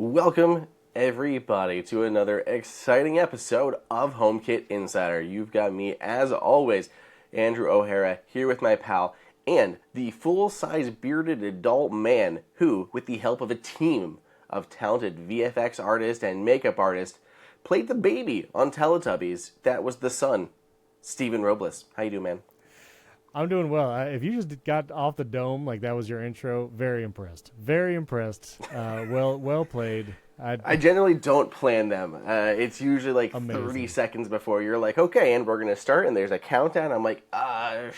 Welcome, everybody, to another exciting episode of HomeKit Insider. You've got me, as always, Andrew O'Hara, here with my pal, and the full-size bearded adult man who, with the help of a team of talented VFX artists and makeup artists, played the baby on Teletubbies. That was the son, Steven Robles. How you doing, man? I'm doing well. If you just got off the dome like that was your intro, very impressed. Very impressed. Well played. I generally don't plan them. It's usually like Amazing. 30 seconds before you're like, okay, and we're going to start, and there's a countdown. I'm like, okay,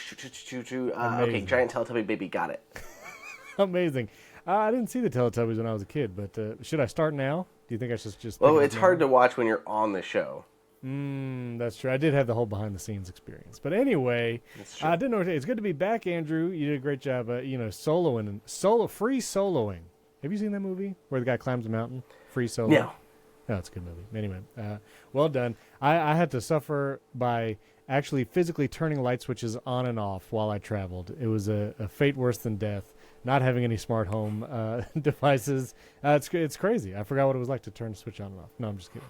giant Teletubby baby, got it. Amazing. I didn't see the Teletubbies when I was a kid, but should I start now? Do you think I should just... Well, it's hard to watch when you're on the show. That's true. I did have the whole behind-the-scenes experience. But anyway, I didn't know. It's good to be back, Andrew. You did a great job, soloing and free soloing. Have you seen that movie where the guy climbs a mountain? Free solo? No. Oh, it's a good movie. Anyway, well done. I had to suffer by actually physically turning light switches on and off while I traveled. It was a fate worse than death. Not having any smart home devices. It's crazy. I forgot what it was like to turn the switch on and off. No, I'm just kidding.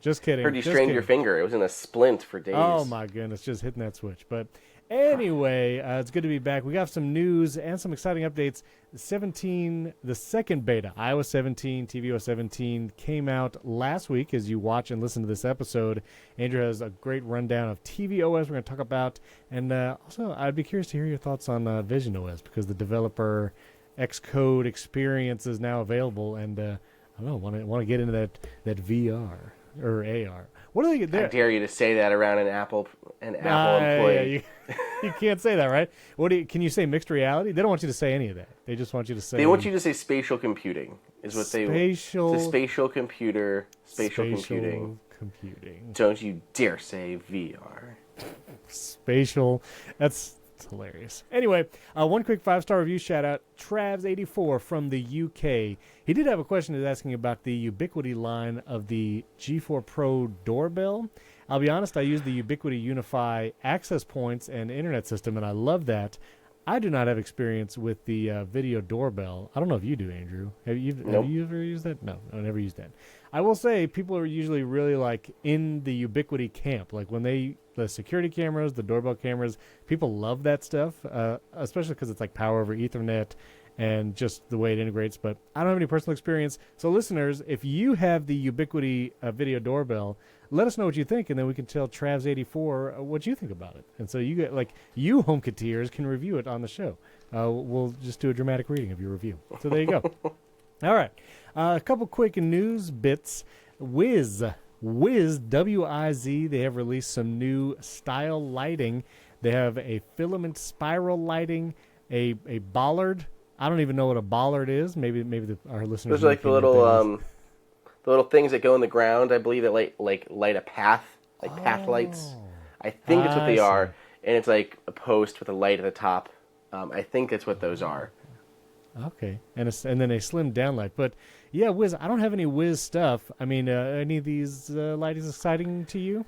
Just kidding. Heard you strained your finger. It was in a splint for days. Oh, my goodness. Just hitting that switch. But anyway, it's good to be back. We got some news and some exciting updates. The second beta, iOS 17, tvOS 17, came out last week as you watch and listen to this episode. Andrew has a great rundown of tvOS we're going to talk about. And also, I'd be curious to hear your thoughts on VisionOS because the developer Xcode experience is now available. And I don't know, want to get into that VR. Or AR. What do they get there? I dare you to say that around an Apple employee. Yeah, you can't say that, right? Can you say mixed reality? They don't want you to say any of that. They just want you to say... They want you to say spatial computing is what they want. It's a spatial computer, spatial computing. Don't you dare say VR. Spatial. That's hilarious. Anyway, one quick 5-star review shout out. Travs84 from the UK. He did have a question. He's asking about the Ubiquiti line of the G4 Pro doorbell. I'll be honest, I use the Ubiquiti Unify access points and internet system, and I love that. I do not have experience with the video doorbell. I don't know if you do, Andrew. Have you ever used that? No, I never used that. I will say people are usually really like in the Ubiquiti camp. Like when the security cameras, the doorbell cameras, people love that stuff, especially because it's like power over Ethernet and just the way it integrates. But I don't have any personal experience. So listeners, if you have the Ubiquiti video doorbell, let us know what you think, and then we can tell Travs84 what you think about it. And so you get you HomeKiteers can review it on the show. We'll just do a dramatic reading of your review. So there you go. All right. A couple quick news bits. Wiz, W-I-Z, they have released some new style lighting. They have a filament spiral lighting, a bollard. I don't even know what a bollard is. Maybe our listeners... Those are like the little things that go in the ground, I believe, that light a path, path lights. I think that's what they are. And it's like a post with a light at the top. I think that's what those are. Okay. And then a slim down light. But yeah, Wiz, I don't have any Wiz stuff. I mean, any of these lightings exciting to you?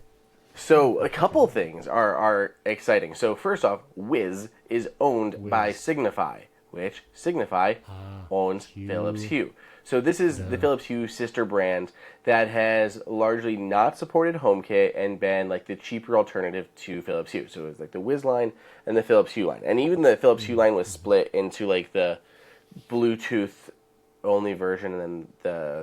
So a couple things are exciting. So first off, Wiz is owned by Signify, which Signify owns Philips Hue. So this is the Philips Hue sister brand that has largely not supported HomeKit and been like the cheaper alternative to Philips Hue. So it's like the Wiz line and the Philips Hue line. And even the Philips Hue line was split into like the Bluetooth only version and then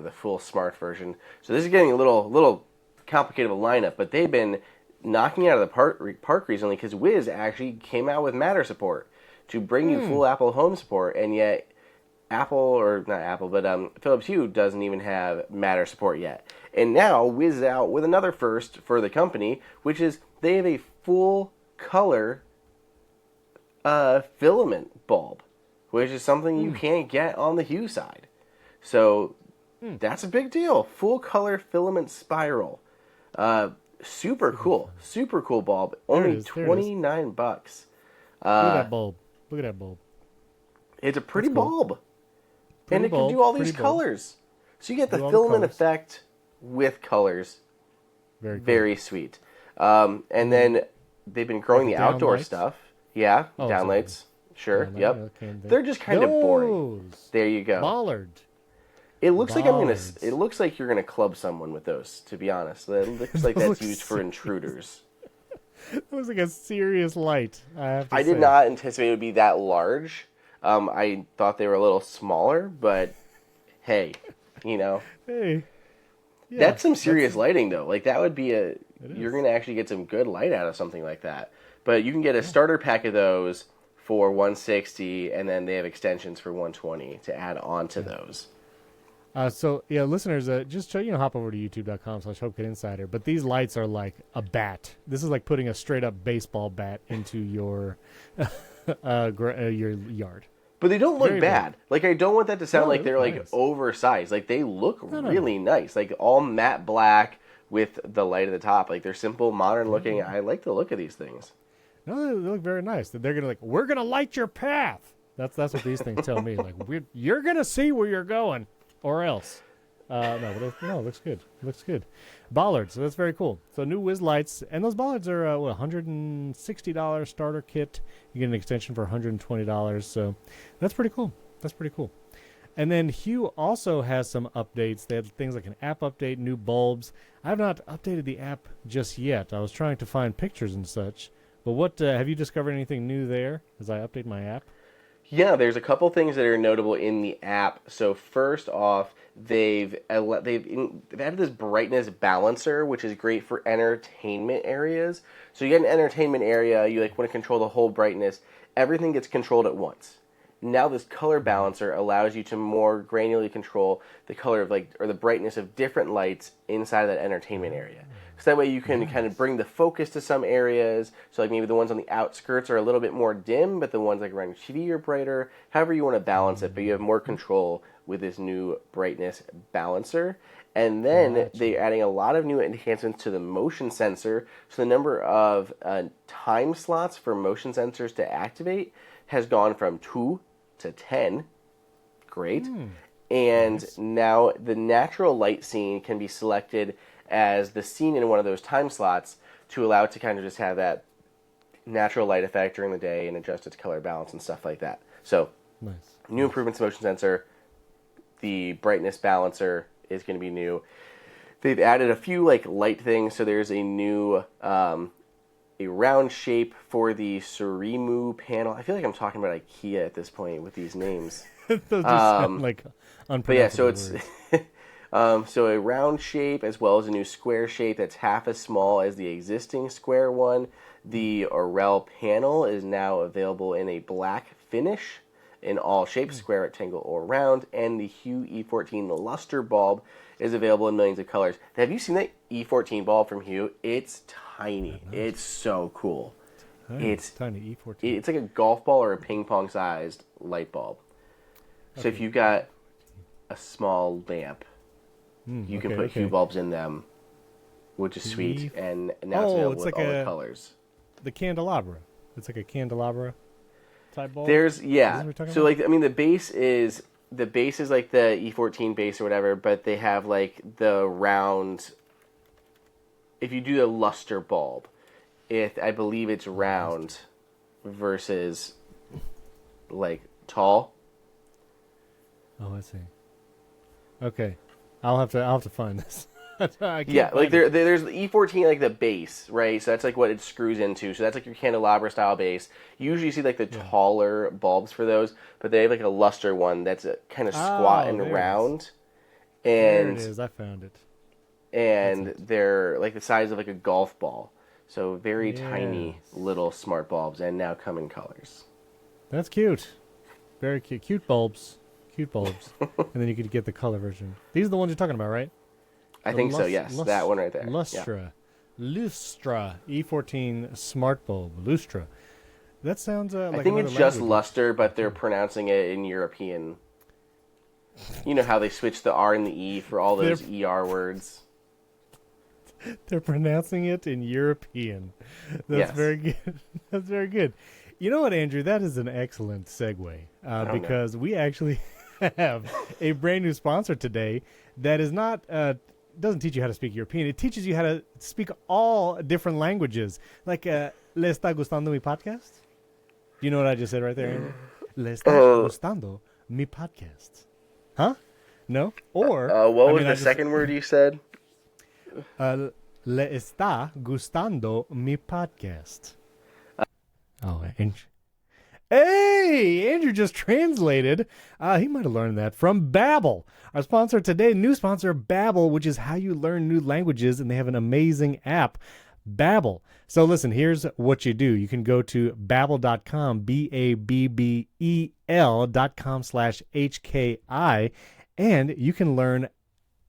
the full smart version. So this is getting a little complicated of a lineup, but they've been knocking it out of the park recently because Wiz actually came out with Matter support to bring you full Apple Home support, and yet Philips Hue doesn't even have Matter support yet. And now Wiz is out with another first for the company, which is they have a full color filament bulb, which is something you can't get on the Hue side. So that's a big deal. Full color filament spiral. Super cool bulb. Only $29. Look at that bulb. It's a pretty bulb. And it can do all these colors. So you get the filament effect with colors. Very sweet. And then they've been growing the outdoor stuff. Yeah, downlights. Sure, yep. They're just kind of boring. There you go. Bollard. It looks Bollards. It looks like you're gonna club someone with those. To be honest, it looks like that's used for intruders. It was like a serious light, I have to say. I did not anticipate it would be that large. I thought they were a little smaller, but hey, you know, Hey. Yeah, that's some serious lighting though. Like that would be you're is. gonna actually get some good light out of something like that. But you can get a starter pack of those for 160, and then they have extensions for 120 to add on to those. So, yeah, listeners, just hop over to youtube.com/HomeKit Insider. But these lights are like a bat. This is like putting a straight-up baseball bat into your your yard. But they don't look Very bad. Like, I don't want that to sound No, like they they're, look like, nice. oversized. Like, they look really nice. Like, all matte black with the light at the top. Like, they're simple, modern looking. I like the look of these things. No, they look very nice. They're gonna we're gonna light your path. That's what these things tell me. Like, you're gonna see where you're going, or else. No, it looks good. It looks good. Bollards, so that's very cool. So new Wiz lights, and those bollards are $160 starter kit. You get an extension for $120. So that's pretty cool. That's pretty cool. And then Hue also has some updates. They have things like an app update, new bulbs. I have not updated the app just yet. I was trying to find pictures and such. But what have you discovered anything new there as I update my app? Yeah, there's a couple things that are notable in the app. So first off, they've added this brightness balancer, which is great for entertainment areas. So you get an entertainment area, you want to control the whole brightness. Everything gets controlled at once. Now this color balancer allows you to more granularly control the color of or the brightness of different lights inside of that entertainment area. So that way you can kind of bring the focus to some areas. So maybe the ones on the outskirts are a little bit more dim, but the ones around your TV are brighter. However you want to balance it, but you have more control with this new brightness balancer. And then they're adding a lot of new enhancements to the motion sensor. So the number of time slots for motion sensors to activate has gone from 2 to 10. Great. And now the natural light scene can be selected as the scene in one of those time slots to allow it to kind of just have that natural light effect during the day and adjust its color balance and stuff like that. So, new improvements to motion sensor. The brightness balancer is going to be new. They've added a few light things. So there's a new a round shape for the Surimu panel. I feel like I'm talking about IKEA at this point with these names. Those just sound like unpronounceable But yeah, so it's words. so a round shape as well as a new square shape that's half as small as the existing square one. The Aurel panel is now available in a black finish in all shapes, square, rectangle, or round. And the Hue E14 luster bulb is available in millions of colors. Have you seen that E14 bulb from Hue? It's tiny. It's so cool. It's tiny E14. It's like a golf ball or a ping pong sized light bulb. So if you've got a small lamp, you can put Hue bulbs in them, which is sweet. And now it's available with all the colors. The candelabra. It's like a candelabra type bulb. There's So the base is like the E14 base or whatever, but they have the round. If you do the luster bulb, I believe it's round versus tall. Oh, I see. Okay, I'll have to find this. Yeah, there's the E14 the base, right? So that's what it screws into. So that's your candelabra style base. You usually see the taller bulbs for those, but they have a luster one that's kind of squat and round. And there it is. I found it. And they're the size of a golf ball. So very tiny little smart bulbs, and now come in colors. That's cute. Very cute. Cute bulbs. And then you could get the color version. These are the ones you're talking about, right? I think so, yes. That one right there. Lustra. E14 smart bulb. Lustra. That sounds I think it's just luster, but they're pronouncing it in European. You know how they switch the R and the E for all those ER words? They're pronouncing it in European. That's very good. That's very good. You know what, Andrew? That is an excellent segue because we actually have a brand new sponsor today that is not doesn't teach you how to speak European. It teaches you how to speak all different languages. Like, ¿le está gustando mi podcast? Do you know what I just said right there, Andrew? ¿Le está gustando mi podcast? Huh? No? Or what was the second word you said? Le está gustando mi podcast. Oh, hey, Andrew just translated. He might have learned that from Babel. Our sponsor today, new sponsor, Babel, which is how you learn new languages, and they have an amazing app, Babel. So listen, here's what you do. You can go to Babel.com, Babbel.com/HKI, and you can learn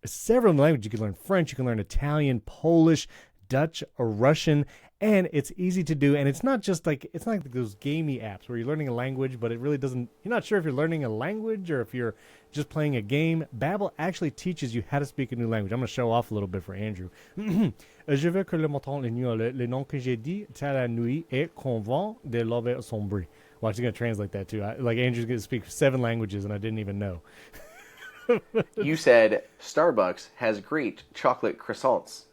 several languages. You can learn French, you can learn Italian, Polish, Dutch, or Russian, and it's easy to do. And it's not like those gamey apps where you're learning a language, but it really doesn't, you're not sure if you're learning a language or if you're just playing a game. Babel actually teaches you how to speak a new language. I'm going to show off a little bit for Andrew. Je veux que le montant le nom que j'ai dit, c'est la nuit et convent de l'over sombre. Well, she's going to translate that too. Like Andrew's going to speak 7 languages and I didn't even know. You said Starbucks has great chocolate croissants.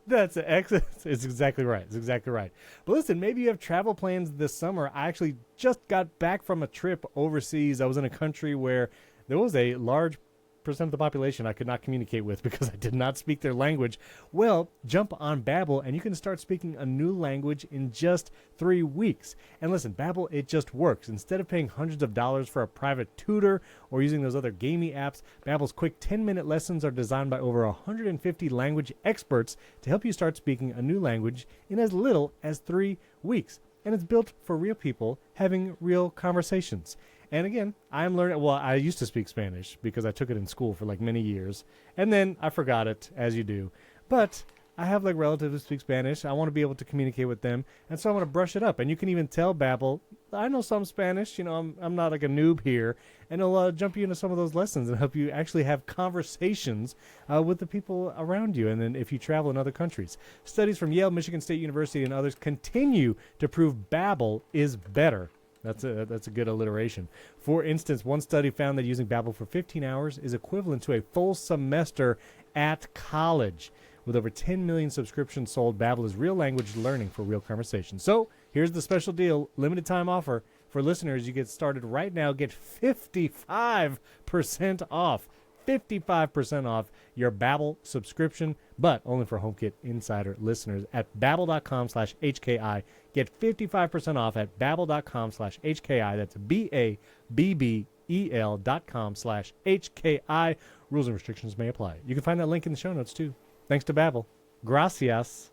That's excellent. It's exactly right. It's exactly right. But listen, maybe you have travel plans this summer. I actually just got back from a trip overseas. I was in a country where there was a large percent of the population I could not communicate with because I did not speak their language. Well, jump on Babel and you can start speaking a new language in just 3 weeks. And listen, Babel, it just works. Instead of paying hundreds of dollars for a private tutor or using those other gamey apps, Babel's quick 10-minute lessons are designed by over 150 language experts to help you start speaking a new language in as little as 3 weeks. And it's built for real people having real conversations. And again, I'm learning. Well, I used to speak Spanish because I took it in school for like many years. And then I forgot it, as you do. But I have like relatives who speak Spanish. I want to be able to communicate with them. And so I want to brush it up. And you can even tell Babel, I know some Spanish. You know, I'm not like a noob here. And it'll jump you into some of those lessons and help you actually have conversations with the people around you. And then if you travel in other countries. Studies from Yale, Michigan State University, and others continue to prove Babel is better. That's a good alliteration. For instance, one study found that using Babel for 15 hours is equivalent to a full semester at college. With over 10 million subscriptions sold, Babel is real language learning for real conversation. So here's the special deal, limited time offer for listeners. You get started right now. Get 55% off. 55% off your Babel subscription, but only for HomeKit Insider listeners at Babbel.com/HKI. Get 55% off at Babbel.com/HKI. That's BABBEL.com/HKI. Rules and restrictions may apply. You can find that link in the show notes too. Thanks to Babel. Gracias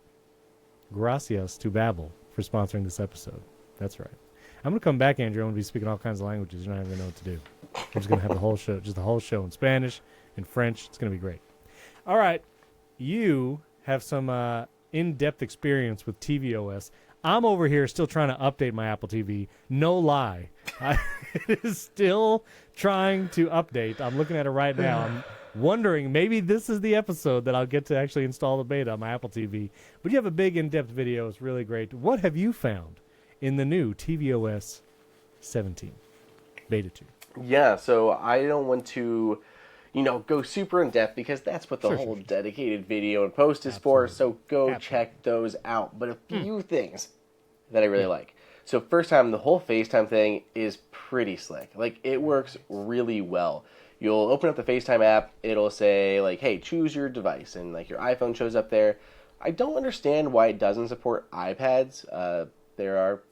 to Babel for sponsoring this episode. That's right. I'm going to come back, Andrew. I'm going to be speaking all kinds of languages. You're not even going to know what to do. I'm just going to have the whole show, just the whole show in Spanish and French. It's going to be great. All right. You have some in-depth experience with tvOS. I'm over here still trying to update my Apple TV. No lie. It is still trying to update. I'm looking at it right now. I'm wondering, maybe this is the episode that I'll get to actually install the beta on my Apple TV. But you have a big in-depth video. It's really great. What have you found in the new tvOS 17 Beta 2? Yeah, so I don't want to, go super in depth because that's what the whole dedicated video and post is for. So go check those out. But a few things that I really like. So first time, the whole FaceTime thing is pretty slick. Like, it works really well. You'll open up the FaceTime app. It'll say, like, hey, choose your device. And, like, your iPhone shows up there. I don't understand why it doesn't support iPads. There are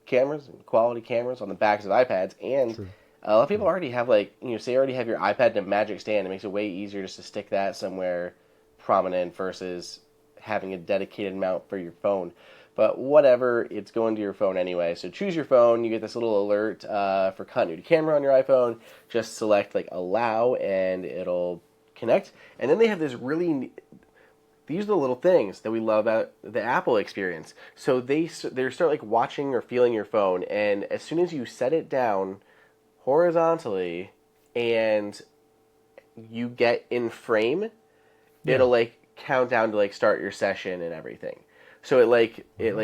cameras, quality cameras on the backs of iPads, and a lot of people already have, say you already have your iPad in a Magic Stand. It makes it way easier just to stick that somewhere prominent versus having a dedicated mount for your phone. But whatever, it's going to your phone anyway. So choose your phone. You get this little alert for continuity camera on your iPhone. Just select allow, and it'll connect. And then they have this really. These are the little things that we love about the Apple experience. So they start watching or feeling your phone, and as soon as you set it down horizontally and you get in frame, it'll count down to start your session and everything. So it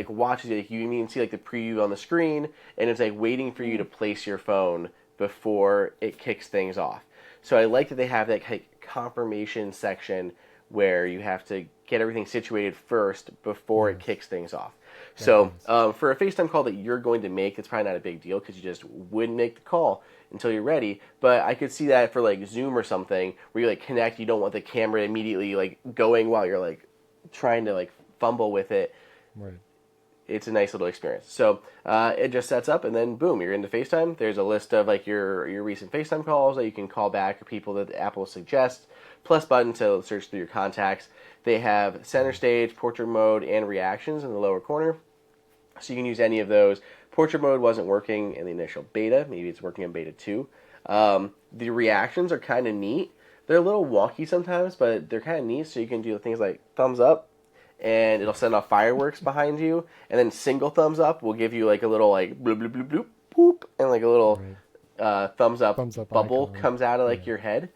watches you. You can see the preview on the screen, and it's waiting for you to place your phone before it kicks things off. So I like that they have that confirmation section where you have to get everything situated first before it kicks things off. So for a FaceTime call that you're going to make, it's probably not a big deal because you just wouldn't make the call until you're ready. But I could see that for like Zoom or something where you like connect, you don't want the camera immediately like going while you're like trying to like fumble with it. Right. It's a nice little experience. So it just sets up, and then boom, you're into FaceTime. There's a list of like your recent FaceTime calls that you can call back, or people that Apple suggests. Plus button to search through your contacts. They have center stage, portrait mode, and reactions in the lower corner. So you can use any of those. Portrait mode wasn't working in the initial beta. Maybe it's working in beta 2. The reactions are kind of neat. They're a little wonky sometimes, but they're kind of neat. So you can do things like thumbs up, and it'll send off fireworks behind you. And then single thumbs up will give you like a little like bloop, bloop, bloop, bloop, boop, and like a little thumbs up bubble icon comes out of like your head.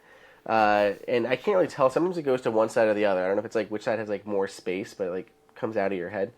And I can't really tell. Sometimes it goes to one side or the other. I don't know if it's like which side has like more space, but it like comes out of your head.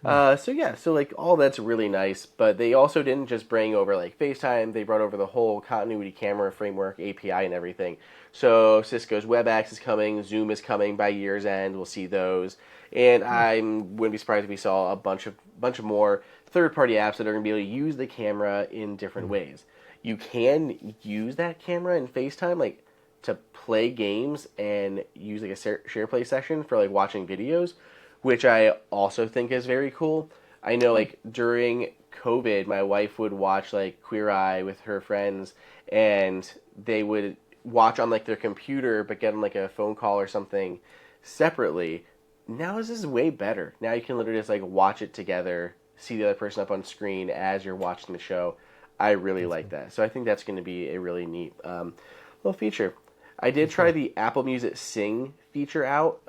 So like all that's really nice, but they also didn't just bring over like FaceTime, they brought over the whole continuity camera framework, API and everything. So Cisco's WebEx is coming, Zoom is coming by year's end, we'll see those. And I wouldn't be surprised if we saw a bunch of more third-party apps that are going to be able to use the camera in different ways. You can use that camera in FaceTime like to play games and use like a share play session for like watching videos, which I also think is very cool. I know like during COVID, my wife would watch like Queer Eye with her friends, and they would watch on like their computer but get on like a phone call or something separately. Now this is way better. Now you can literally just like watch it together, see the other person up on screen as you're watching the show. I really like that. So I think that's going to be a really neat little feature. I did try the Apple Music Sing feature out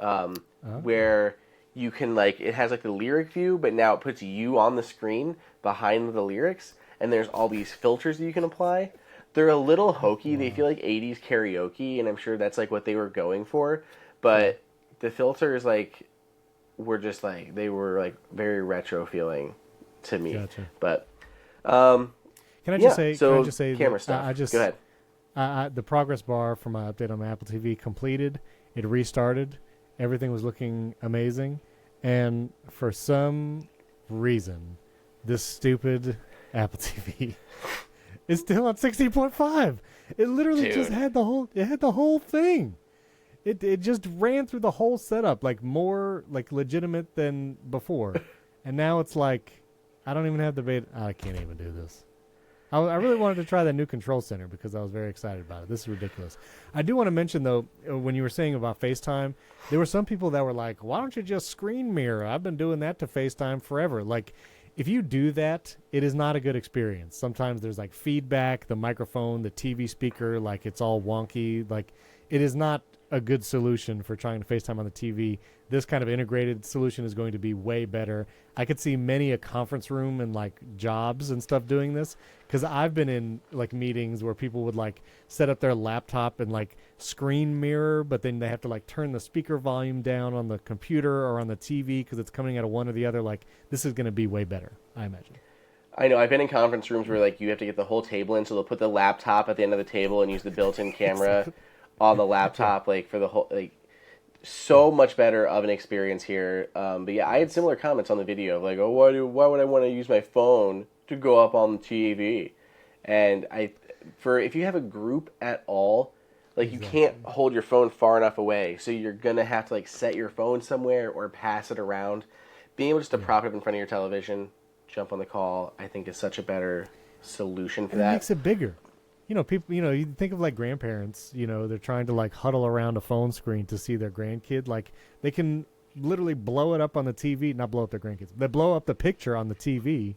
where you can like, it has like the lyric view, but now it puts you on the screen behind the lyrics, and there's all these filters that you can apply. They're a little hokey. They feel like 80s karaoke, and I'm sure that's like what they were going for. But the filters like were just like, they were like very retro feeling to me. Gotcha. But can I just say camera stuff. Go ahead. The progress bar for my update on my Apple TV completed. It restarted. Everything was looking amazing. And for some reason, this stupid Apple TV is still at 16.5. It literally just had the whole thing. It just ran through the whole setup, like more like legitimate than before. And now it's like, I don't even have the beta. I can't even do this. I really wanted to try that new control center because I was very excited about it. This is ridiculous. I do want to mention, though, when you were saying about FaceTime, there were some people that were like, why don't you just screen mirror? I've been doing that to FaceTime forever. Like, if you do that, it is not a good experience. Sometimes there's, like, feedback, the microphone, the TV speaker, like, it's all wonky. Like, it is not a good solution for trying to FaceTime on the TV. This kind of integrated solution is going to be way better. I could see many a conference room and like jobs and stuff doing this, because I've been in like meetings where people would like set up their laptop and like screen mirror, but then they have to like turn the speaker volume down on the computer or on the TV because it's coming out of one or the other. Like, this is going to be way better, I imagine. I know. I've been in conference rooms where like you have to get the whole table in, so they'll put the laptop at the end of the table and use the built-in camera on the laptop, like for the whole, like, so much better of an experience here. But yeah, I had similar comments on the video, like, oh, why would I want to use my phone to go up on the TV? And if you have a group at all, like, you can't hold your phone far enough away, so you're gonna have to like set your phone somewhere or pass it around. Being able just to prop it up in front of your television, jump on the call, I think is such a better solution for that. It makes it bigger. You know, people, you think of like grandparents, they're trying to like huddle around a phone screen to see their grandkid. Like, they can literally blow it up on the TV, not blow up their grandkids. They blow up the picture on the TV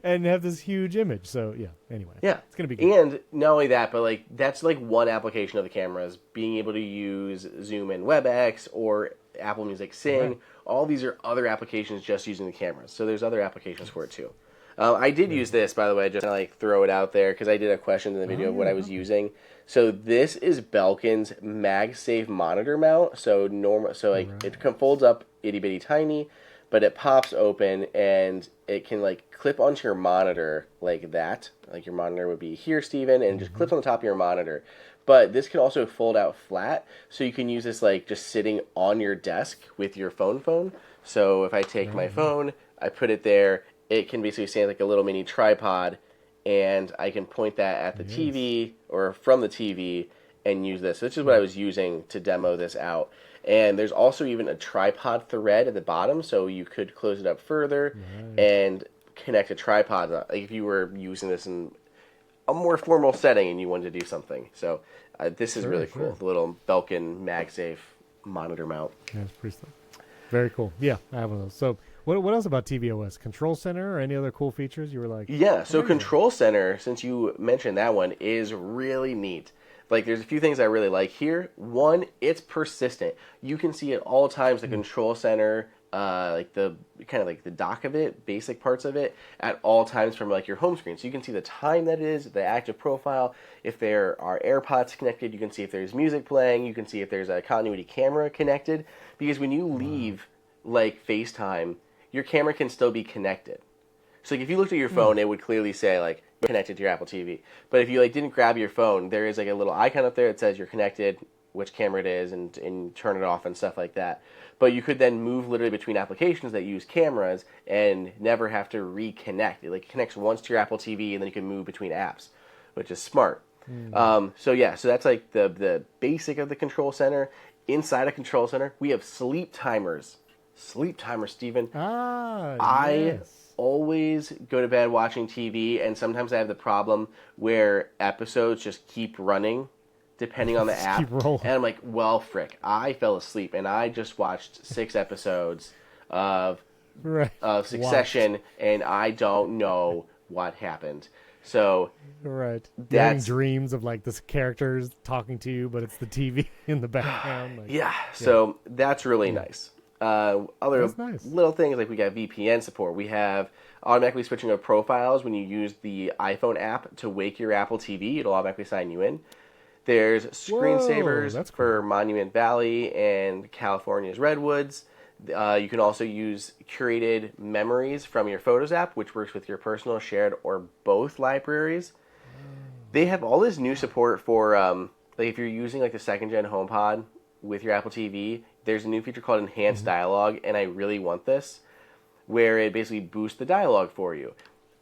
and have this huge image. So, yeah, anyway. Yeah. It's going to be good. And not only that, but like, that's like one application of the cameras, being able to use Zoom and WebEx or Apple Music Sing. Right. All these are other applications just using the cameras. So there's other applications for it too. I did use this, by the way, just to like throw it out there because I did a question in the video of what I was using. So this is Belkin's MagSafe monitor mount. So it folds up itty bitty tiny, but it pops open and it can like clip onto your monitor like that. Like your monitor would be here, Steven, and just clips on the top of your monitor. But this can also fold out flat, so you can use this like just sitting on your desk with your phone. So if I take my phone, I put it there. It can basically stand like a little mini tripod, and I can point that at the TV or from the TV and use this. So this is what I was using to demo this out. And there's also even a tripod thread at the bottom, so you could close it up further and connect a tripod, like if you were using this in a more formal setting and you wanted to do something. So this is really cool. The little Belkin MagSafe monitor mount. Yeah, it's pretty stuff. Very cool. Yeah, I have one of those. So what else about tvOS? Control Center or any other cool features you were like? Yeah, so Control Center, since you mentioned that one, is really neat. Like, there's a few things I really like here. One, it's persistent. You can see at all times the Control Center, like the kind of like the dock of it, basic parts of it, at all times from like your home screen. So you can see the time that it is, the active profile. If there are AirPods connected, you can see if there's music playing. You can see if there's a continuity camera connected. Because when you leave like FaceTime, your camera can still be connected. So like if you looked at your phone, it would clearly say like you're connected to your Apple TV. But if you like didn't grab your phone, there is like a little icon up there that says you're connected, which camera it is, and turn it off and stuff like that. But you could then move literally between applications that use cameras and never have to reconnect. It like connects once to your Apple TV, and then you can move between apps, which is smart. So that's like the basic of the Control Center. Inside a Control Center, we have sleep timers. Sleep timer, Steven. I always go to bed watching TV, and sometimes I have the problem where episodes just keep running depending on the app. And I'm like, well, frick, I fell asleep, and I just watched 6 episodes of Succession, and I don't know what happened. So that's dreams of like this characters talking to you, but it's the TV in the background. Like, so that's really nice. Other little things like we got VPN support. We have automatically switching of profiles when you use the iPhone app to wake your Apple TV. It'll automatically sign you in. There's screensavers for Monument Valley and California's Redwoods. You can also use curated memories from your Photos app, which works with your personal, shared, or both libraries. They have all this new support for like if you're using like the 2nd-gen HomePod with your Apple TV. There's a new feature called Enhanced Dialogue, and I really want this, where it basically boosts the dialogue for you.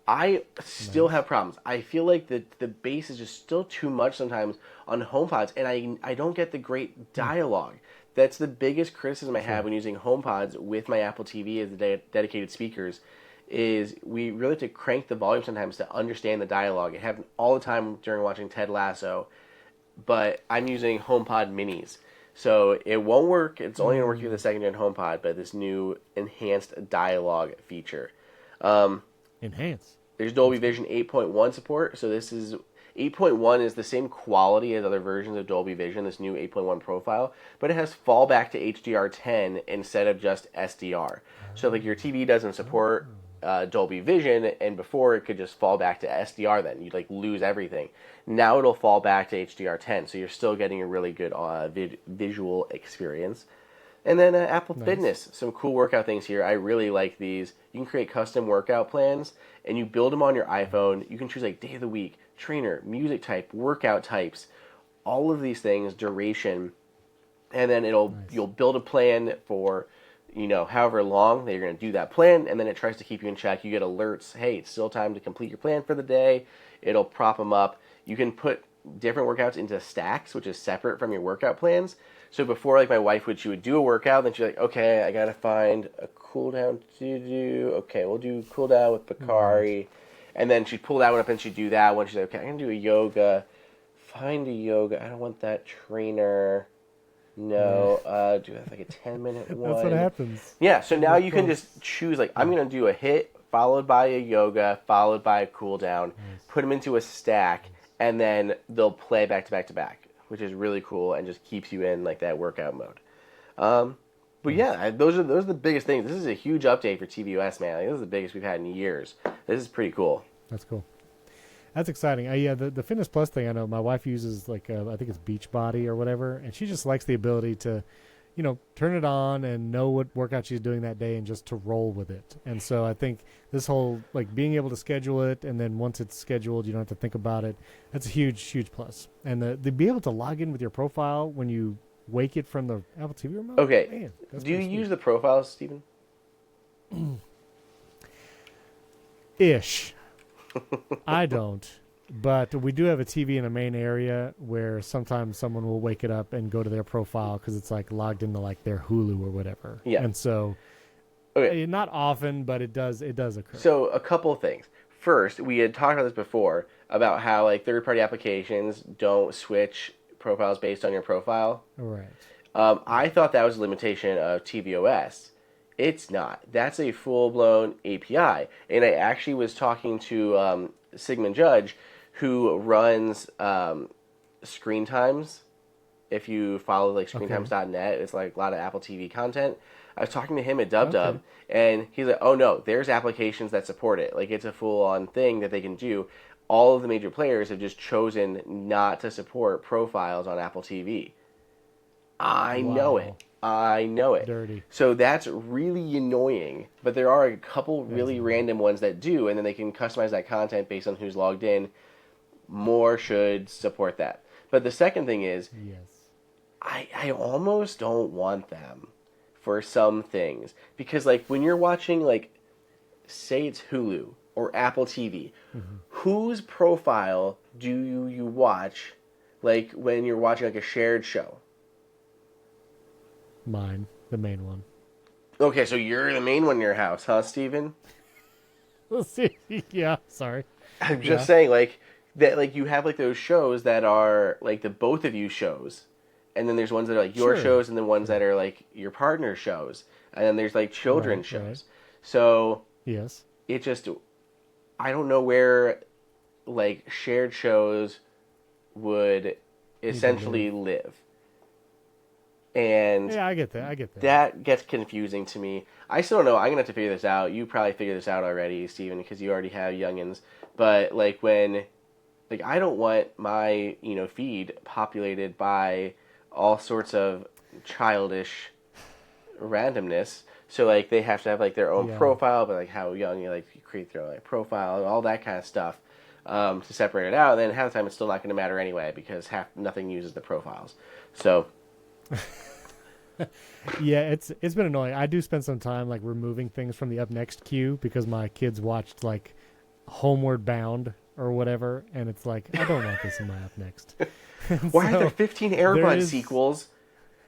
I still have problems. I feel like the bass is just still too much sometimes on HomePods, and I don't get the great dialogue. That's the biggest criticism I have when using HomePods with my Apple TV as the dedicated speakers, is we really have to crank the volume sometimes to understand the dialogue. It happened all the time during watching Ted Lasso, but I'm using HomePod minis. So it won't work. It's only going to work with the 2nd-gen HomePod, but this new enhanced dialogue feature. There's Dolby Vision 8.1 support. So this is 8.1 is the same quality as other versions of Dolby Vision, this new 8.1 profile, but it has fallback to HDR10 instead of just SDR. So like your TV doesn't support Dolby Vision, and before it could just fall back to SDR then. You'd like lose everything. Now it'll fall back to HDR10, so you're still getting a really good visual experience. And then Apple Fitness, some cool workout things here. I really like these. You can create custom workout plans, and you build them on your iPhone. You can choose like day of the week, trainer, music type, workout types, all of these things, duration, and then you'll build a plan for however long that you're going to do that plan, and then it tries to keep you in check. You get alerts, hey, it's still time to complete your plan for the day. It'll prop them up. You can put different workouts into stacks, which is separate from your workout plans. So before, like my wife she would do a workout, then she's like, okay, I got to find a cool down to do. Okay, we'll do cool down with Bakari. And then she'd pull that one up and she'd do that one. She's like, okay, I'm going to do a yoga. Find a yoga. I don't want that trainer. No, do like a 10-minute one. That's what happens. Yeah, so now you can just choose, like, I'm going to do a hit, followed by a yoga, followed by a cool down, put them into a stack, and then they'll play back to back to back, which is really cool and just keeps you in, like, that workout mode. But yeah, those are the biggest things. This is a huge update for tvOS, man. Like, this is the biggest we've had in years. This is pretty cool. That's cool. That's exciting. Yeah, the Fitness Plus thing, I know my wife uses like I think it's Beachbody or whatever, and she just likes the ability to, turn it on and know what workout she's doing that day and just to roll with it. And so I think this whole like being able to schedule it, and then once it's scheduled, you don't have to think about it. That's a huge plus. And the be able to log in with your profile when you wake it from the Apple TV remote. Okay. Man, do you use the profiles, Stephen? Ish. I don't. But we do have a TV in the main area where sometimes someone will wake it up and go to their profile because it's like logged into like their Hulu or whatever. Yeah. And so, not often, but it does occur. So a couple things. First, we had talked about this before about how like third-party applications don't switch profiles based on your profile. Right. I thought that was a limitation of tvOS. It's not. That's a full-blown API. And I actually was talking to Sigmund Judge, who runs Screen Times. If you follow like screentimes.net, it's like a lot of Apple TV content. I was talking to him at DubDub, and he's like, oh no, there's applications that support it. Like, it's a full-on thing that they can do. All of the major players have just chosen not to support profiles on Apple TV. I know it. Dirty. So that's really annoying. But there are a couple really random ones that do, and then they can customize that content based on who's logged in. More should support that. But the second thing is, I almost don't want them for some things. Because, like, when you're watching, like, say it's Hulu or Apple TV, whose profile do you watch, like, when you're watching, like, a shared show? Mine, the main one. Okay, so you're the main one in your house, huh, Steven? Yeah, sorry. I'm just saying, like, that, like, you have, like, those shows that are, like, the both of you shows. And then there's ones that are, like, your shows, and then ones that are, like, your partner's shows. And then there's, like, children's shows. Right. So, it just, I don't know where, like, shared shows would essentially live. And I get that. That gets confusing to me. I still don't know. I'm going to have to figure this out. You probably figured this out already, Steven, because you already have youngins. But, like, when, like, I don't want my, feed populated by all sorts of childish randomness. So, like, they have to have, like, their own profile, but, like, how young you create their own profile and all that kind of stuff to separate it out. And then half the time it's still not going to matter anyway because nothing uses the profiles. So... it's been annoying. I do spend some time, like, removing things from the up next queue because my kids watched, like, Homeward Bound or whatever, and it's like, I don't want this in my up next. Why are there 15 Airbud sequels?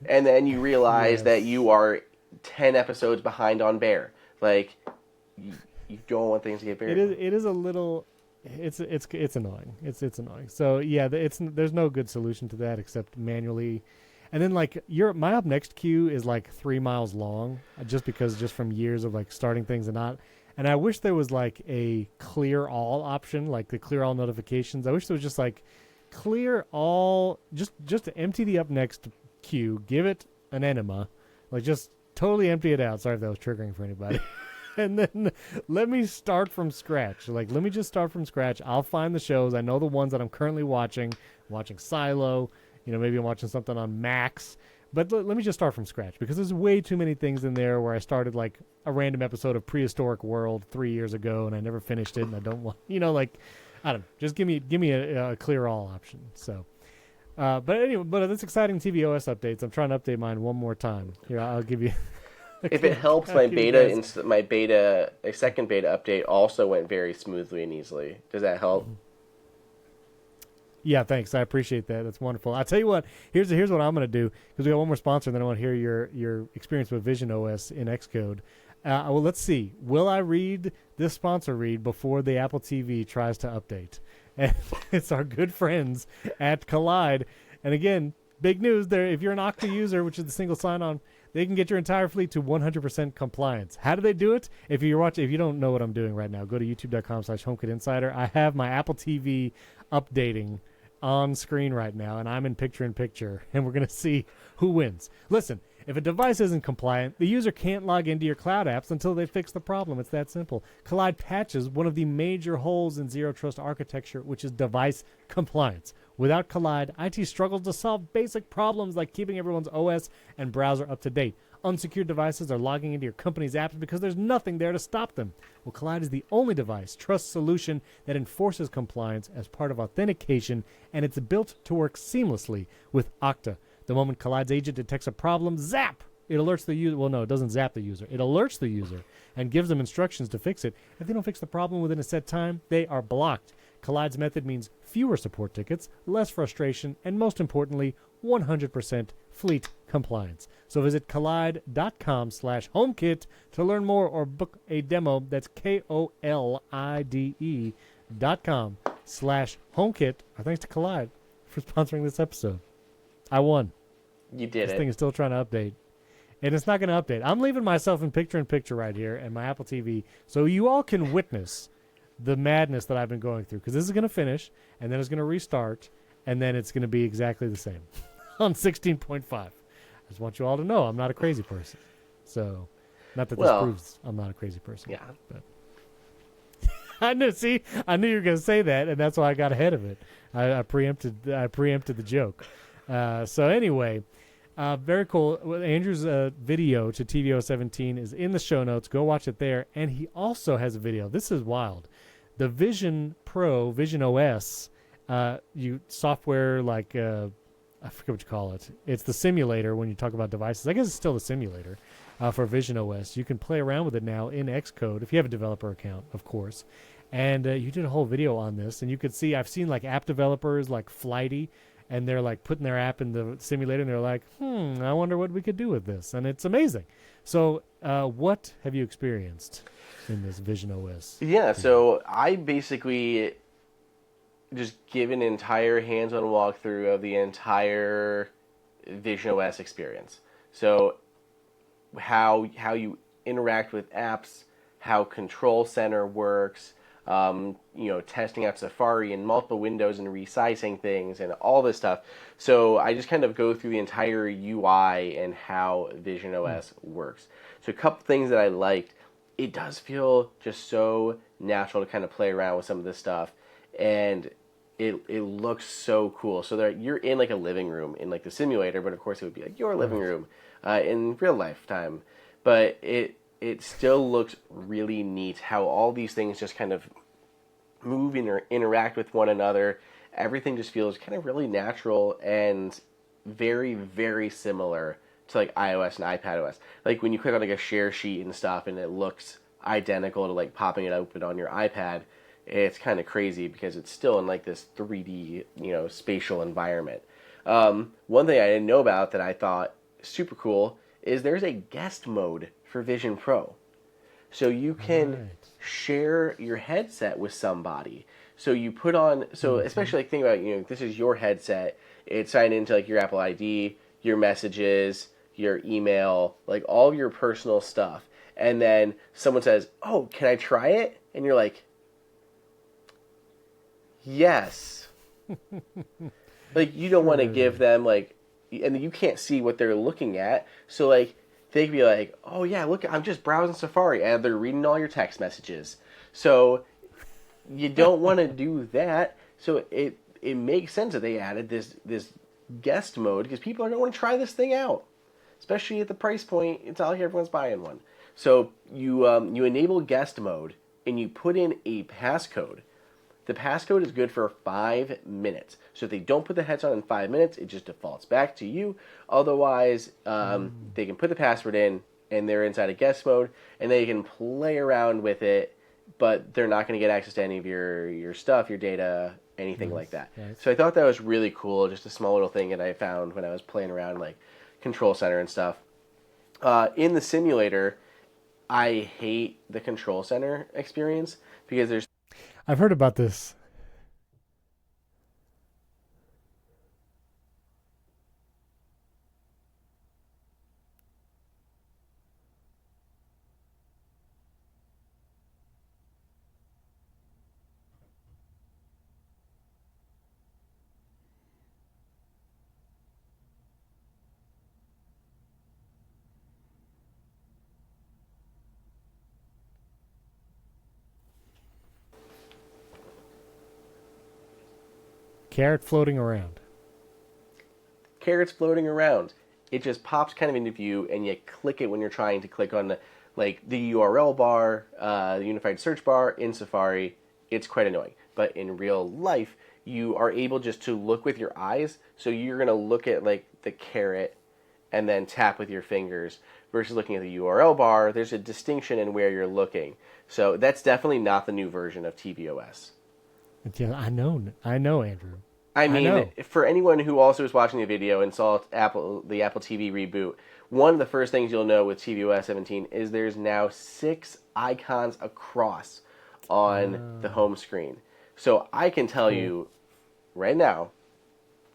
And then you realize that you are 10 episodes behind on Bear. Like, you don't want things to get buried. It is a little... It's annoying. It's annoying. So, yeah, there's no good solution to that except manually... And then, like, my up next queue is, like, 3 miles long, just from years of, like, starting things and not. And I wish there was, like, a clear all option, like the clear all notifications. I wish there was just, like, clear all, just to empty the up next queue, give it an enema, like, just totally empty it out. Sorry if that was triggering for anybody. And then let me start from scratch. Like, let me just start from scratch. I'll find the shows. I know the ones that I'm currently watching. I'm watching Silo. Maybe I'm watching something on Max. But let me just start from scratch because there's way too many things in there where I started, like, a random episode of Prehistoric World 3 years ago and I never finished it and I don't want, like, I don't know. Just give me a clear all option. So, but anyway, that's exciting tvOS updates. I'm trying to update mine one more time. Here, I'll give you. If it helps, my second beta update also went very smoothly and easily. Does that help? Yeah, thanks. I appreciate that. That's wonderful. I'll tell you what. Here's what I'm going to do because we got one more sponsor, and then I want to hear your experience with VisionOS in Xcode. Well, let's see. Will I read this sponsor read before the Apple TV tries to update? And it's our good friends at Kolide. And again, big news there. If you're an Okta user, which is the single sign-on, they can get your entire fleet to 100% compliance. How do they do it? If you don't know what I'm doing right now, go to youtube.com/HomeKit Insider. I have my Apple TV updating on screen right now, and I'm in picture-in-picture, and we're going to see who wins. Listen, if a device isn't compliant, the user can't log into your cloud apps until they fix the problem. It's that simple. Kolide patches one of the major holes in Zero Trust architecture, which is device compliance. Without Kolide, IT struggles to solve basic problems like keeping everyone's OS and browser up to date. Unsecured devices are logging into your company's apps because there's nothing there to stop them. Well, Kolide is the only device trust solution that enforces compliance as part of authentication, and it's built to work seamlessly with Okta. The moment Kolide's agent detects a problem, zap! It alerts the user. Well, no, it doesn't zap the user. It alerts the user and gives them instructions to fix it. If they don't fix the problem within a set time, they are blocked. Kolide's method means fewer support tickets, less frustration, and most importantly, 100% fleet compliance. So visit kolide.com/HomeKit to learn more or book a demo. That's KOLIDE.com/HomeKit. Our thanks to Kolide for sponsoring this episode. I won. You did This thing is still trying to update. And it's not going to update. I'm leaving myself in picture right here and my Apple TV so you all can witness the madness that I've been going through. Because this is going to finish, and then it's going to restart, and then it's going to be exactly the same on 16.5. I just want you all to know I'm not a crazy person. So, not that this proves I'm not a crazy person. Yeah. But I knew you were going to say that, and that's why I got ahead of it. I preempted the joke. So anyway, very cool. Andrew's video to tvOS 17 is in the show notes. Go watch it there. And he also has a video. This is wild. The Vision Pro, VisionOS, software like, I forget what you call it. It's the simulator when you talk about devices. I guess it's still the simulator for VisionOS. You can play around with it now in Xcode if you have a developer account, of course. And you did a whole video on this. And you could see, I've seen like app developers like Flighty, and they're like putting their app in the simulator, and they're like, I wonder what we could do with this. And it's amazing. So what have you experienced in this VisionOS? Yeah, so I basically just give an entire hands-on walkthrough of the entire VisionOS experience. So how you interact with apps, how Control Center works, testing out Safari and multiple windows and resizing things and all this stuff. So I just kind of go through the entire UI and how VisionOS works. So a couple things that I liked. It does feel just so natural to kind of play around with some of this stuff, and it looks so cool. So you're in like a living room in like the simulator, but of course it would be like your living room in real life time. But it still looks really neat how all these things just kind of move and interact with one another. Everything just feels kind of really natural and very, very similar to like iOS and iPadOS. Like when you click on like a share sheet and stuff and it looks identical to like popping it open on your iPad, it's kind of crazy because it's still in like this 3D, spatial environment. One thing I didn't know about that I thought super cool is there's a guest mode for Vision Pro. So you can share your headset with somebody. So you put on, especially like think about, this is your headset. It's signed into like your Apple ID, your messages, your email, like all of your personal stuff. And then someone says, "Oh, can I try it?" And you're like, "Yes." Like you don't want to give them like, and you can't see what they're looking at. So like, they could be like, "Oh yeah, look, I'm just browsing Safari," and they're reading all your text messages. So you don't want to do that. So it makes sense that they added this guest mode because people are going to want to try this thing out, especially at the price point. It's not like everyone's buying one. So you enable guest mode and you put in a passcode. The passcode is good for 5 minutes. So if they don't put the headset on in 5 minutes, it just defaults back to you. Otherwise, they can put the password in, and they're inside a guest mode, and they can play around with it, but they're not going to get access to any of your stuff, your data, anything like that. Nice. So I thought that was really cool, just a small little thing that I found when I was playing around, like Control Center and stuff. In the simulator, I hate the Control Center experience because there's... I've heard about this. Carrot floating around. Carrots floating around. It just pops kind of into view, and you click it when you're trying to click on the URL bar, the unified search bar in Safari. It's quite annoying. But in real life, you are able just to look with your eyes. So you're going to look at like the carrot, and then tap with your fingers versus looking at the URL bar. There's a distinction in where you're looking. So that's definitely not the new version of tvOS. Yeah, I know, Andrew. I mean, for anyone who also is watching the video and saw the Apple TV reboot, one of the first things you'll know with tvOS 17 is there's now 6 icons across on the home screen. So I can tell you right now,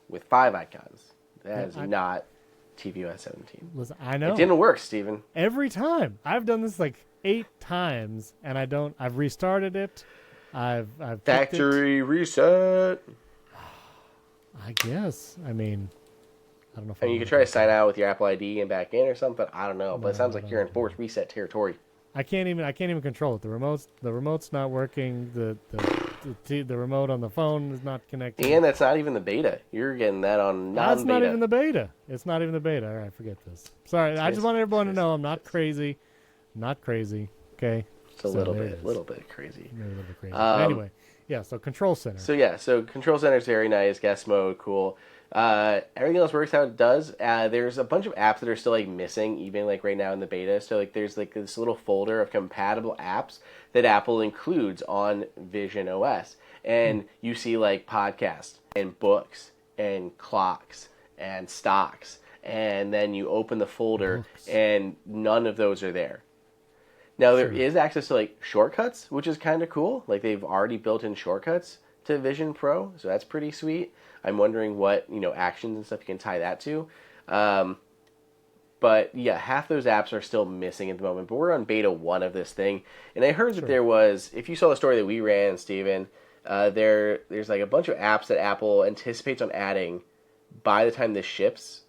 with 5 icons, that is not tvOS 17. Listen, I know. It didn't work, Steven. Every time. I've done this like 8 times, and I've restarted it. I've Factory reset. I guess. I mean, I don't know if you could try to sign out with your Apple ID and back in or something. I don't know, but it sounds like you're in forced reset territory. I can't even control it. The remote's not working. The remote on the phone is not connected. And that's not even the beta. You're getting that on non-beta. That's not even the beta. It's not even the beta. All right, forget this. Sorry, I just wanted everyone to know I'm not crazy. Not crazy. Okay. It's a little bit crazy. Maybe a little bit crazy. But anyway, yeah. So Control Center. So Control Center is very nice. Guest mode, cool. Everything else works how it does. There's a bunch of apps that are still like missing, even like right now in the beta. So like there's like this little folder of compatible apps that Apple includes on VisionOS, and you see like podcasts and books and clocks and stocks, and then you open the folder and none of those are there. Now there is access to like shortcuts, which is kind of cool. Like they've already built in shortcuts to Vision Pro, so that's pretty sweet. I'm wondering what, actions and stuff you can tie that to. But yeah, half those apps are still missing at the moment. But we're on beta 1 of this thing. And I heard that there was, if you saw the story that we ran, Steven, there's like a bunch of apps that Apple anticipates on adding by the time this ships,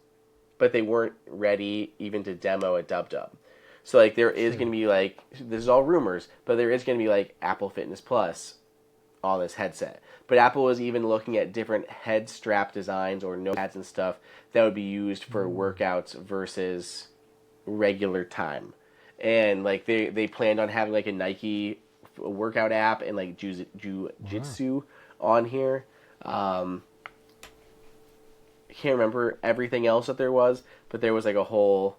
but they weren't ready even to demo at DubDub. So like there is going to be like, this is all rumors, but there is going to be like Apple Fitness Plus on this headset. But Apple was even looking at different head strap designs or notepads and stuff that would be used for workouts versus regular time. And like they planned on having like a Nike workout app and like Jiu-Jitsu on here. I can't remember everything else that there was, but there was like a whole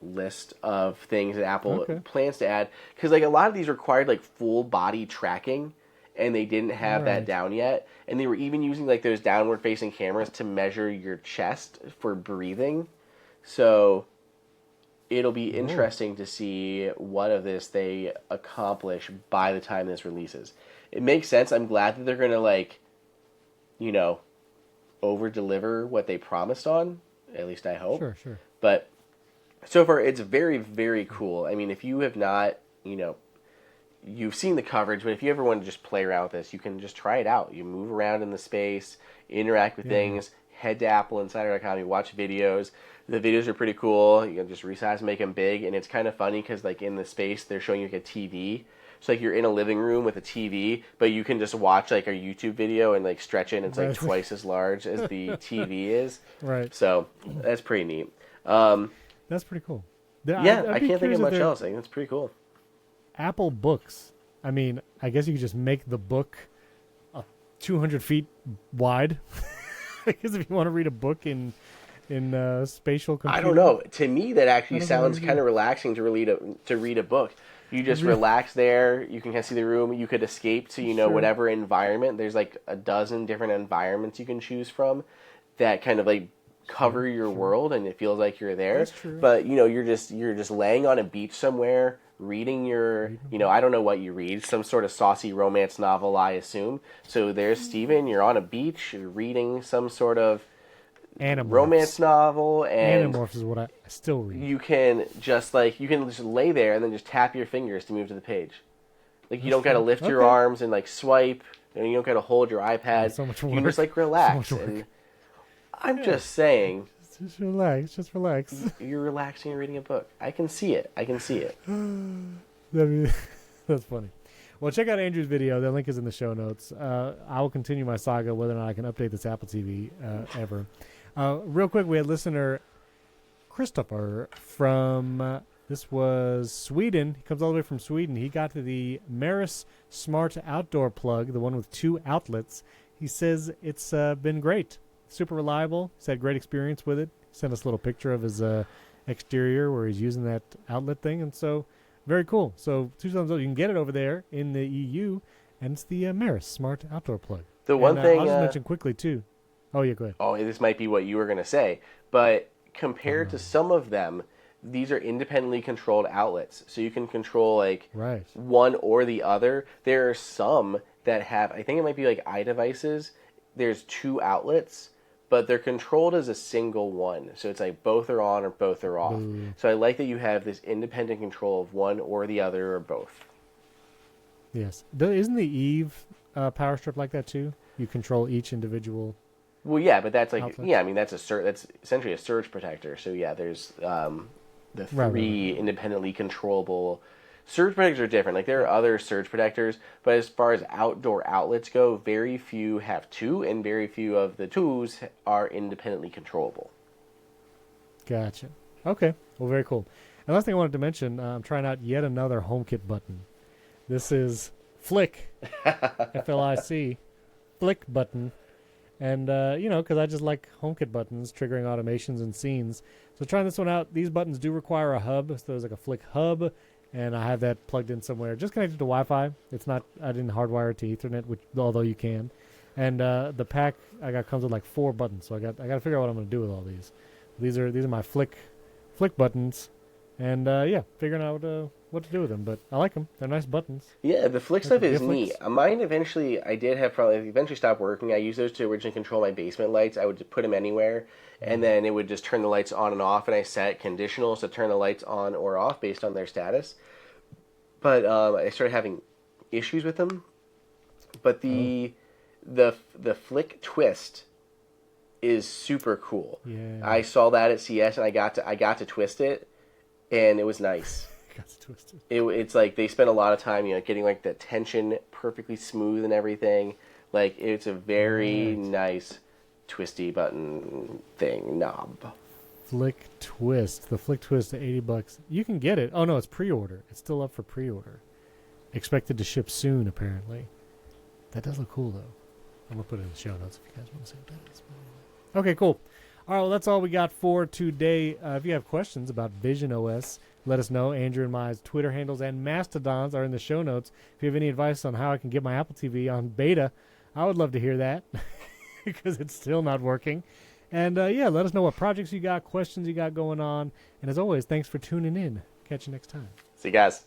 list of things that Apple plans to add. Because like a lot of these required like full body tracking, and they didn't have that down yet. And they were even using like those downward facing cameras to measure your chest for breathing. So it'll be interesting to see what of this they accomplish by the time this releases. It makes sense. I'm glad that they're going to like, over deliver what they promised on. At least I hope. Sure. But so far it's very, very cool. I mean, if you have not, you've seen the coverage, but if you ever want to just play around with this, you can just try it out. You move around in the space, interact with things, head to appleinsider.com, you watch videos. The videos are pretty cool. You can just resize and make them big, and it's kind of funny because like in the space, they're showing you like a TV. So like you're in a living room with a TV, but you can just watch like a YouTube video and like stretch it, and it's like twice as large as the TV is. Right. So that's pretty neat. That's pretty cool. I can't think of much else. I think that's pretty cool. Apple Books. I mean, I guess you could just make the book 200 feet wide. I guess if you want to read a book in spatial computing. I don't know. To me, that actually sounds kind of relaxing to read a book. You just relax there. You can kind of see the room. You could escape to whatever environment. There's like a dozen different environments you can choose from that kind of like cover your world, and it feels like you're there. That's true. But you're just laying on a beach somewhere, reading your I don't know what you read, some sort of saucy romance novel, I assume. So there's Steven, you're on a beach, you're reading some sort of romance novel, and Animorphs is what I still read. You can just lay there and then just tap your fingers to move to the page. Like you don't got to lift your arms and like swipe, and you don't got to hold your iPad. So much you work. can just like relax. And I'm just saying. Just relax. You're relaxing and reading a book. I can see it. That's funny. Well, check out Andrew's video. The link is in the show notes. I will continue my saga whether or not I can update this Apple TV ever. Real quick, we had listener Christopher from, this was Sweden. He comes all the way from Sweden. He got to the Maris Smart Outdoor Plug, the one with 2 outlets. He says it's been great. super reliable. He's had great experience with it. Sent us a little picture of his exterior where he's using that outlet thing, and so very cool. So 2 thumbs up. You can get it over there in the EU, and it's the Maris Smart Outdoor Plug. The one thing I'll just mention quickly too. Oh yeah, go ahead. Oh, this might be what you were going to say, but compared to some of them, these are independently controlled outlets, so you can control like one or the other. There are some that have, I think it might be like iDevices. There's 2 outlets, but they're controlled as a single one. So it's like both are on or both are off. So I like that you have this independent control of one or the other or both. Yes. Isn't the Eve power strip like that too? You control each individual. Well, yeah, but that's like outlets? yeah. I mean, that's essentially a surge protector. So yeah, there's the 3 independently controllable. Surge protectors are different. Like there are other surge protectors, but as far as outdoor outlets go, very few have 2, and very few of the 2s are independently controllable. Gotcha. Okay. Well, very cool. And last thing I wanted to mention, I'm trying out yet another HomeKit button. This is Flic, F-L-I-C, Flic button. And, because I just like HomeKit buttons, triggering automations and scenes. So trying this one out, these buttons do require a hub. So there's like a Flic hub, and I have that plugged in somewhere. Just connected to Wi-Fi. It's not, I didn't hardwire it to Ethernet, although you can. And the pack I got comes with like 4 buttons. So I got to figure out what I'm going to do with all these. These are my Flic buttons. And, figuring out what to do with them. But I like them. They're nice buttons. Yeah, the Flic stuff is neat. Mine eventually, eventually stopped working. I used those to originally control my basement lights. I would just put them anywhere, and then it would just turn the lights on and off, and I set conditionals to turn the lights on or off based on their status. But I started having issues with them. But the Flic twist is super cool. Yeah. I saw that at CS, and I got to twist it, and it was nice. It's like they spend a lot of time, getting like the tension perfectly smooth and everything. Like it's a very nice twisty button thing knob. Flic twist, the Flic twist at $80. You can get it. Oh no, it's pre-order. It's still up for pre-order. Expected to ship soon, apparently. That does look cool though. I'm gonna put it in the show notes if you guys want to see what that is. Okay, cool. All right, well that's all we got for today. If you have questions about VisionOS, let us know. Andrew and my Twitter handles and Mastodons are in the show notes. If you have any advice on how I can get my Apple TV on beta, I would love to hear that because it's still not working. And, let us know what projects you got, questions you got going on. And as always, thanks for tuning in. Catch you next time. See you guys.